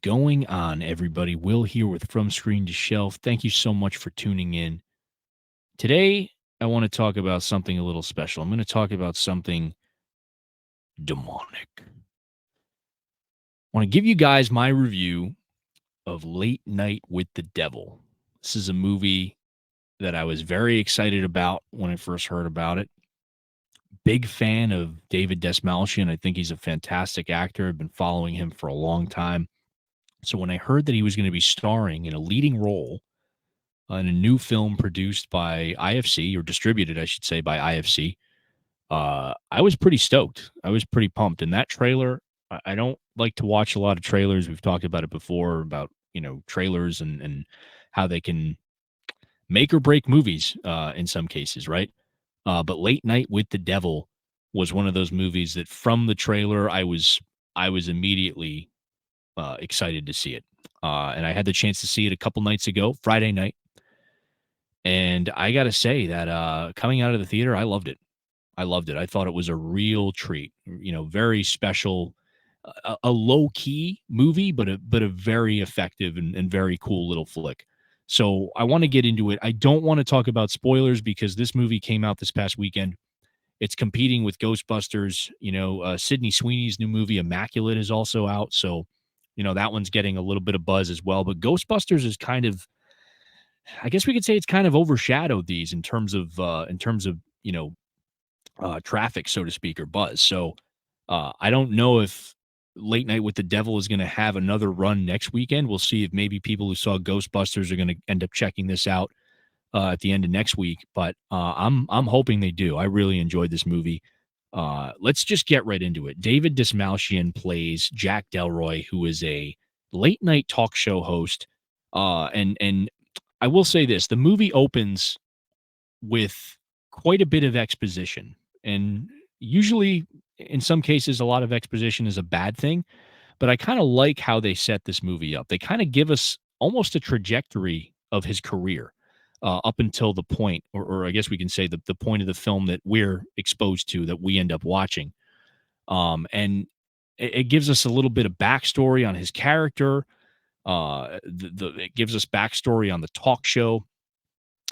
going on, everybody? Will here with From Screen to Shelf. Thank you so much for tuning in. Today, I want to talk about something a little special. I'm going to talk about something demonic. I want to give you guys my review of Late Night with the Devil. This is a movie that I was very excited about when I first heard about it. Big fan of David Desmalchian. I think he's a fantastic actor. I've been following him for a long time. So when I heard that he was going to be starring in a leading role in a new film produced by IFC, or distributed, I should say, by IFC, I was pretty stoked. I was pretty pumped. And that trailer, I don't like to watch a lot of trailers. We've talked about it before about, trailers and how they can make or break movies in some cases, right? But Late Night with the Devil was one of those movies that from the trailer, I was immediately excited to see it. And I had the chance to see it a couple nights ago, Friday night. And I got to say that coming out of the theater, I loved it. I loved it. I thought it was a real treat. Very special, a low key movie, but a very effective and very cool little flick. So I want to get into it. I don't want to talk about spoilers because this movie came out this past weekend. It's competing with Ghostbusters. Sydney Sweeney's new movie Immaculate is also out. So, that one's getting a little bit of buzz as well. But Ghostbusters is kind of, I guess we could say it's kind of overshadowed these in terms of traffic, so to speak, or buzz. So I don't know if Late Night with the Devil is going to have another run next weekend. We'll see if maybe people who saw Ghostbusters are going to end up checking this out at the end of next week. But I'm hoping they do. I really enjoyed this movie. Let's just get right into it. David Desmalchian plays Jack Delroy, who is a late night talk show host. And I will say this: the movie opens with quite a bit of exposition, and usually, in some cases, a lot of exposition is a bad thing. But I kind of like how they set this movie up. They kind of give us almost a trajectory of his career up until the point, or I guess we can say the point of the film that we're exposed to, that we end up watching. And it gives us a little bit of backstory on his character. It gives us backstory on the talk show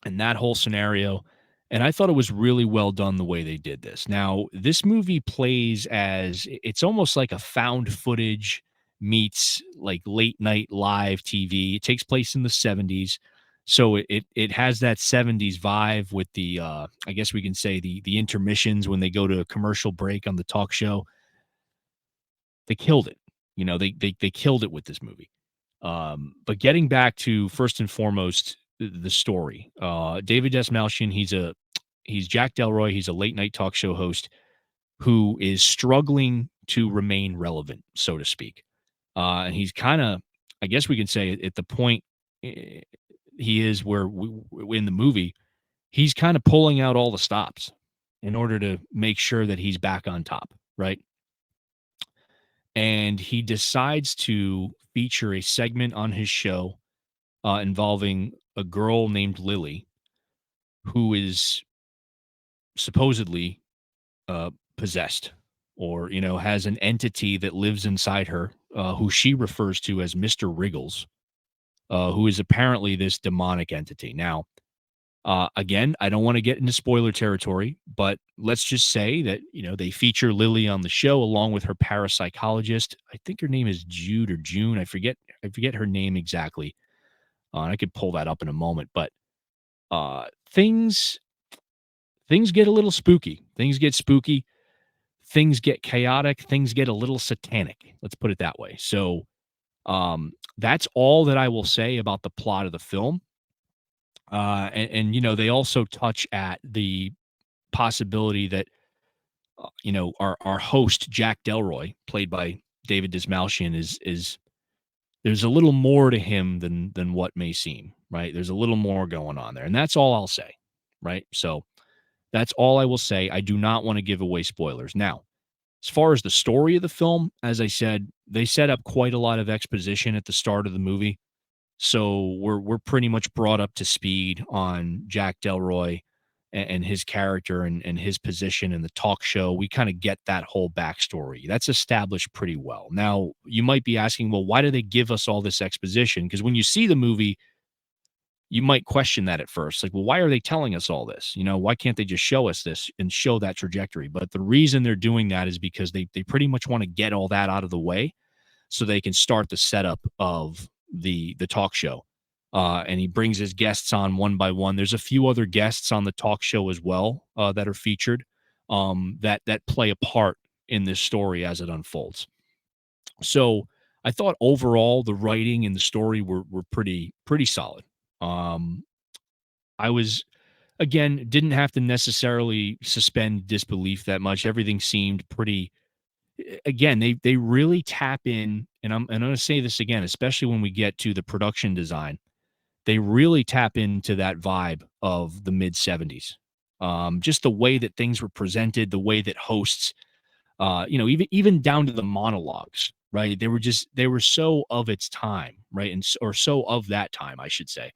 and that whole scenario. And I thought it was really well done the way they did this. Now, this movie plays as it's almost like a found footage meets like late night live TV. It takes place in the 70s. So it has that 70s vibe with the I guess we can say the intermissions when they go to a commercial break on the talk show. They killed it. They killed it with this movie. But getting back to first and foremost the story, David Desmalchian, he's Jack Delroy. He's a late night talk show host who is struggling to remain relevant, so to speak. And he's kind of, I guess we can say, at the point he is where in the movie, he's kind of pulling out all the stops in order to make sure that he's back on top, right? And he decides to feature a segment on his show involving a girl named Lily, who is supposedly possessed, or has an entity that lives inside her, who she refers to as Mr. Wriggles, who is apparently this demonic entity. Now, again, I don't want to get into spoiler territory, but let's just say that they feature Lily on the show along with her parapsychologist. I think her name is Jude or June. I forget her name exactly. And I could pull that up in a moment, but things get a little spooky. Things get spooky. Things get chaotic. Things get a little satanic. Let's put it that way. So that's all that I will say about the plot of the film. And they also touch at the possibility that our host Jack Delroy, played by David Desmalchian, is there's a little more to him than what may seem, right? There's a little more going on there, and that's all I'll say, right? So that's all I will say. I do not want to give away spoilers. Now, as far as the story of the film, as I said, they set up quite a lot of exposition at the start of the movie. So we're pretty much brought up to speed on Jack Delroy and his character and his position in the talk show. We kind of get that whole backstory. That's established pretty well. Now, you might be asking, well, why do they give us all this exposition? Because when you see the movie, you might question that at first. Like, well, why are they telling us all this? Why can't they just show us this and show that trajectory? But the reason they're doing that is because they pretty much want to get all that out of the way so they can start the setup of the talk show. And he brings his guests on one by one. There's a few other guests on the talk show as well that are featured that play a part in this story as it unfolds. So I thought overall the writing and the story were pretty solid. Um, I was again didn't have to necessarily suspend disbelief that much. Everything seemed pretty. Again, they really tap in, and I'm going to say this again, especially when we get to the production design. They really tap into that vibe of the mid 70s. Just the way that things were presented, the way that hosts, even down to the monologues, right? They were so of its time, right? Or so of that time, I should say.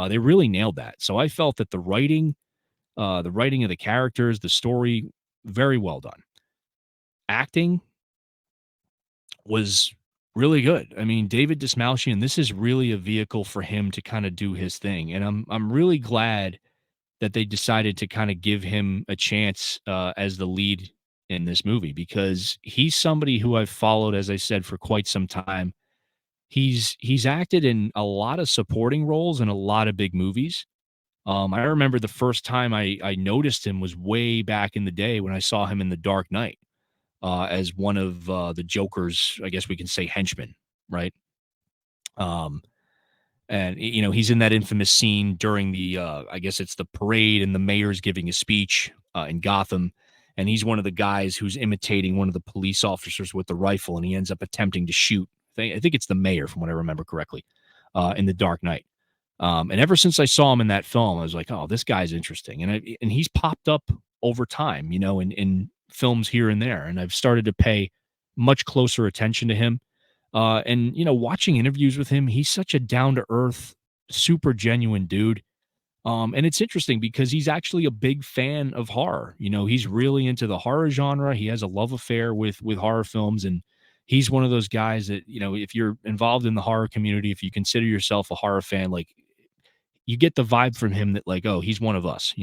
They really nailed that. So I felt that the writing of the characters, the story, very well done. Acting was really good. I mean, David Dastmalchian, this is really a vehicle for him to kind of do his thing, and I'm really glad that they decided to kind of give him a chance as the lead in this movie because he's somebody who I've followed, as I said, for quite some time. He's acted in a lot of supporting roles in a lot of big movies. I remember the first time I noticed him was way back in the day when I saw him in The Dark Knight as one of the Joker's, I guess we can say, henchmen, right? Um, and he's in that infamous scene during the, I guess it's the parade, and the mayor's giving a speech in Gotham, and he's one of the guys who's imitating one of the police officers with the rifle, and he ends up attempting to shoot. I think it's the mayor, from what I remember correctly, in The Dark Knight. And ever since I saw him in that film, I was like, oh, this guy's interesting. And he's popped up over time, in films here and there. And I've started to pay much closer attention to him. And watching interviews with him, he's such a down to earth, super genuine dude. And it's interesting because he's actually a big fan of horror. He's really into the horror genre. He has a love affair with horror films, and he's one of those guys that, if you're involved in the horror community, if you consider yourself a horror fan, like, you get the vibe from him that, like, oh, he's one of us.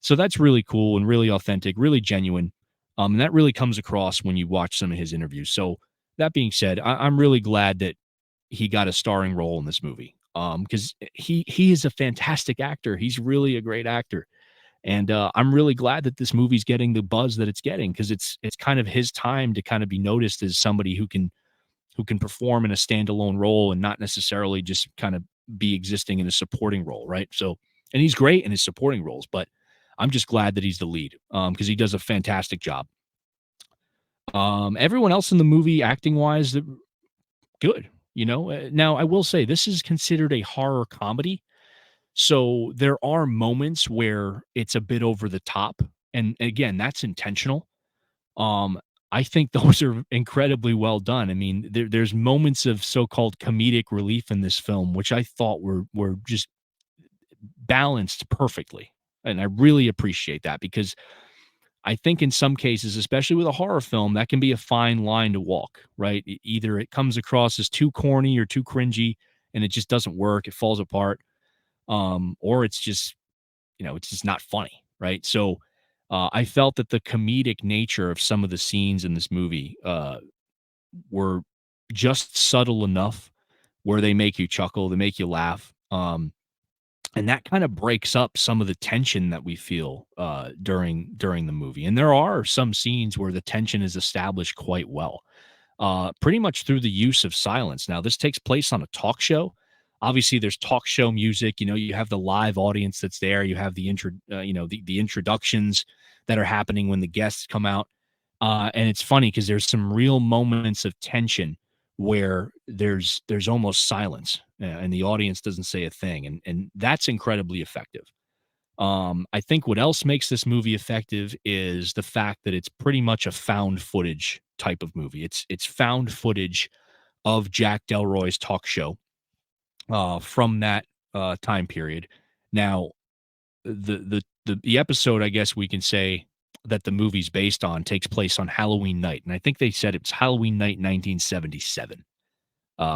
So that's really cool and really authentic, really genuine. And that really comes across when you watch some of his interviews. So that being said, I'm really glad that he got a starring role in this movie. Because he is a fantastic actor. He's really a great actor. And I'm really glad that this movie's getting the buzz that it's getting, because it's kind of his time to kind of be noticed as somebody who can perform in a standalone role and not necessarily just kind of be existing in a supporting role, right? So, and he's great in his supporting roles, but I'm just glad that he's the lead because he does a fantastic job. Everyone else in the movie, acting wise, good. Now I will say this is considered a horror comedy, so there are moments where it's a bit over the top, and again, that's intentional. Um, I think those are incredibly well done. I mean, there's moments of so-called comedic relief in this film, which I thought were just balanced perfectly. And I really appreciate that because I think in some cases, especially with a horror film, that can be a fine line to walk, right? Either it comes across as too corny or too cringy and it just doesn't work, it falls apart, or it's just not funny, right? So I felt that the comedic nature of some of the scenes in this movie were just subtle enough where they make you chuckle, they make you laugh, and that kind of breaks up some of the tension that we feel during the movie. And there are some scenes where the tension is established quite well, pretty much through the use of silence. Now, this takes place on a talk show. Obviously, there's talk show music. You have the live audience that's there. You have the introductions that are happening when the guests come out. And it's funny because there's some real moments of tension where there's almost silence and the audience doesn't say a thing, and that's incredibly effective. I think what else makes this movie effective is the fact that it's pretty much a found footage type of movie. It's found footage of Jack Delroy's talk show from that time period. Now, the episode, I guess we can say, that the movie's based on takes place on Halloween night, and I think they said it's Halloween night 1977,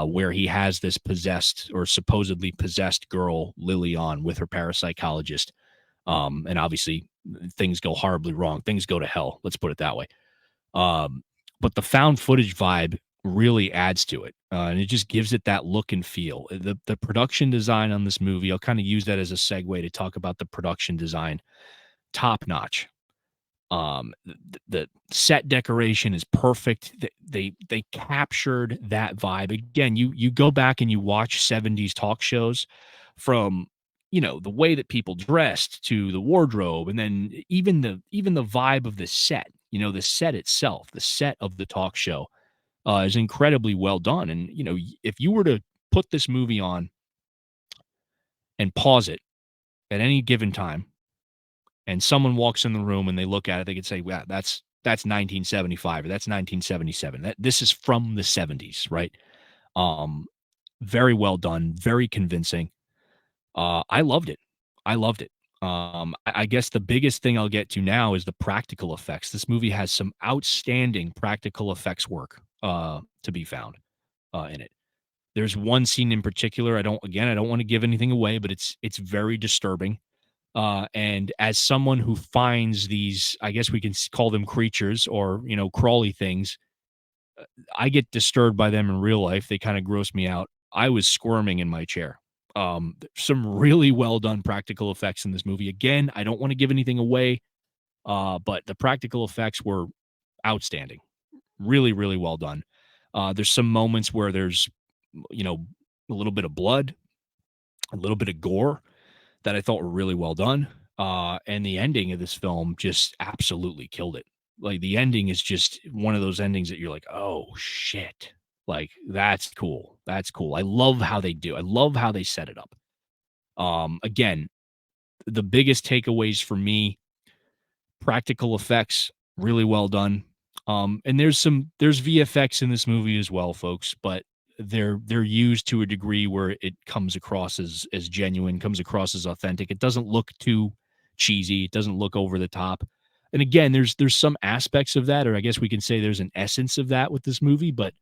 where he has this possessed or supposedly possessed girl, Lily, on with her parapsychologist. And obviously things go horribly wrong. Things go to hell. Let's put it that way. Um, but the found footage vibe really adds to it, and it just gives it that look and feel. The production design on this movie, I'll kind of use that as a segue to talk about the production design. Top notch. The set decoration is perfect. They captured that vibe. Again, you go back and you watch 70s talk shows, from the way that people dressed to the wardrobe, and then even the vibe of the set, the set itself, the set of the talk show, is incredibly well done. And if you were to put this movie on and pause it at any given time, and someone walks in the room and they look at it, they could say, "Wow, that's 1975 or that's 1977. This is from the 70s, right?" Um, Very well done, very convincing. I loved it. I loved it. I guess the biggest thing I'll get to now is the practical effects. This movie has some outstanding practical effects work to be found in it. There's one scene in particular. I don't want to give anything away, but it's very disturbing. And as someone who finds these, I guess we can call them creatures, or crawly things, I get disturbed by them in real life. They kind of gross me out. I was squirming in my chair. Some really well done practical effects in this movie. Again, I don't want to give anything away, but the practical effects were outstanding. Really, really well done. There's some moments where there's, a little bit of blood, a little bit of gore, that I thought were really well done. And the ending of this film just absolutely killed it. Like, the ending is just one of those endings that you're like, oh shit. Like, that's cool. That's cool. I love how they do. I love how they set it up. Again, the biggest takeaways for me: practical effects, really well done. And there's VFX in this movie as well, folks, but they're used to a degree where it comes across as genuine, comes across as authentic. It doesn't look too cheesy. It doesn't look over the top. And again, there's some aspects of that, or I guess we can say there's an essence of that with this movie, but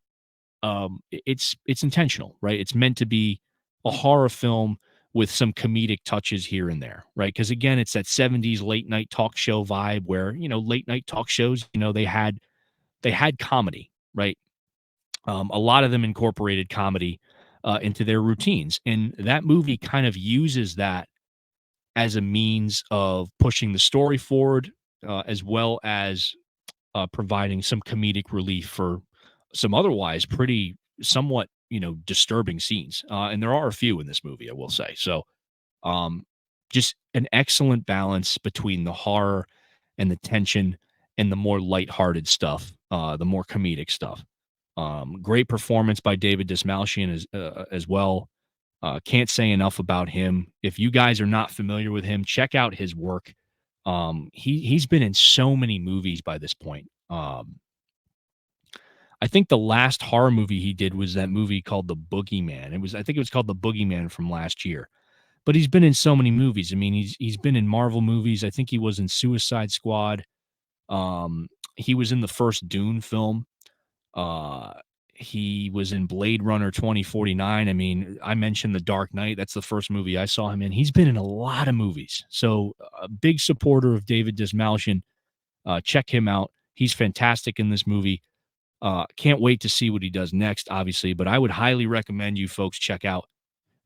it's intentional, right? It's meant to be a horror film with some comedic touches here and there, right? Because again, it's that 70s late night talk show vibe where, late night talk shows, they had comedy, right? A lot of them incorporated comedy into their routines, and that movie kind of uses that as a means of pushing the story forward, as well as providing some comedic relief for some otherwise pretty somewhat disturbing scenes. And there are a few in this movie, I will say. So um, just an excellent balance between the horror and the tension and the more lighthearted stuff, the more comedic stuff. Great performance by David Dismalchian as well. Can't say enough about him. If you guys are not familiar with him, check out his work. He's been in so many movies by this point. I think the last horror movie he did was that movie called The Boogeyman. I think it was called The Boogeyman from last year. But he's been in so many movies. I mean, he's been in Marvel movies. I think he was in Suicide Squad. He was in the first Dune film. Uh, he was in Blade Runner 2049. I mean, I mentioned The Dark Knight. That's the first movie I saw him in. He's been in a lot of movies. So a big supporter of David Dismalchian. Check him out. He's fantastic in this movie. Can't wait to see what he does next, obviously, but I would highly recommend you folks check out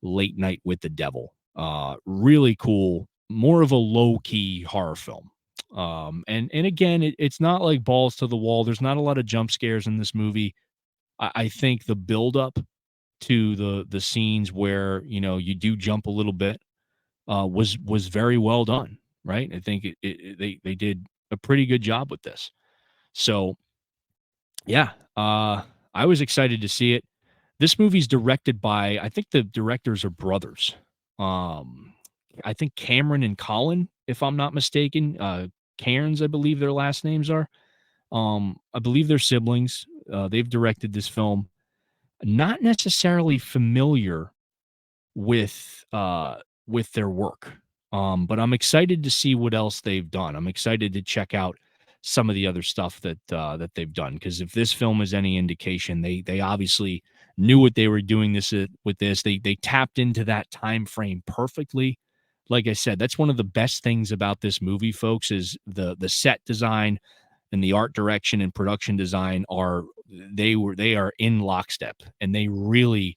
Late Night with the Devil. Really cool, more of a low-key horror film. And again, it's not like balls to the wall. There's not a lot of jump scares in this movie. I think the build-up to the scenes where you do jump a little bit was very well done, right? I think they did a pretty good job with this. So yeah, I was excited to see it. This movie's directed by, I think the directors are brothers. Um, I think Cameron and Colin, if I'm not mistaken. Cairns, I believe their last names are. I believe they're siblings. They've directed this film. Not necessarily familiar with with their work. But I'm excited to see what else they've done. I'm excited to check out some of the other stuff that they've done, because if this film is any indication, they obviously knew what they were doing with this. They tapped into that time frame perfectly. Like I said, that's one of the best things about this movie, folks, is the set design and the art direction and production design they are in lockstep, and they really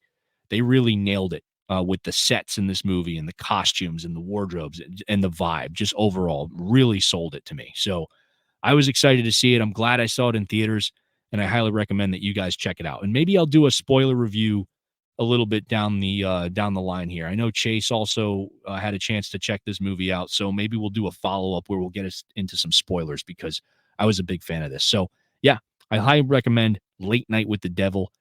nailed it with the sets in this movie and the costumes and the wardrobes and the vibe. Just overall, really sold it to me. So I was excited to see it. I'm glad I saw it in theaters, and I highly recommend that you guys check it out. And maybe I'll do a spoiler review a little bit down the line here. I know Chase also had a chance to check this movie out, so maybe we'll do a follow up where we'll get us into some spoilers, because I was a big fan of this. So yeah, I highly recommend Late Night with the Devil.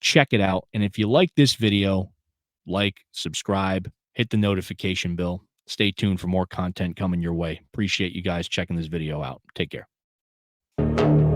Check it out, and if you like this video, like, subscribe, hit the notification bell. Stay tuned for more content coming your way. Appreciate you guys checking this video out. Take care.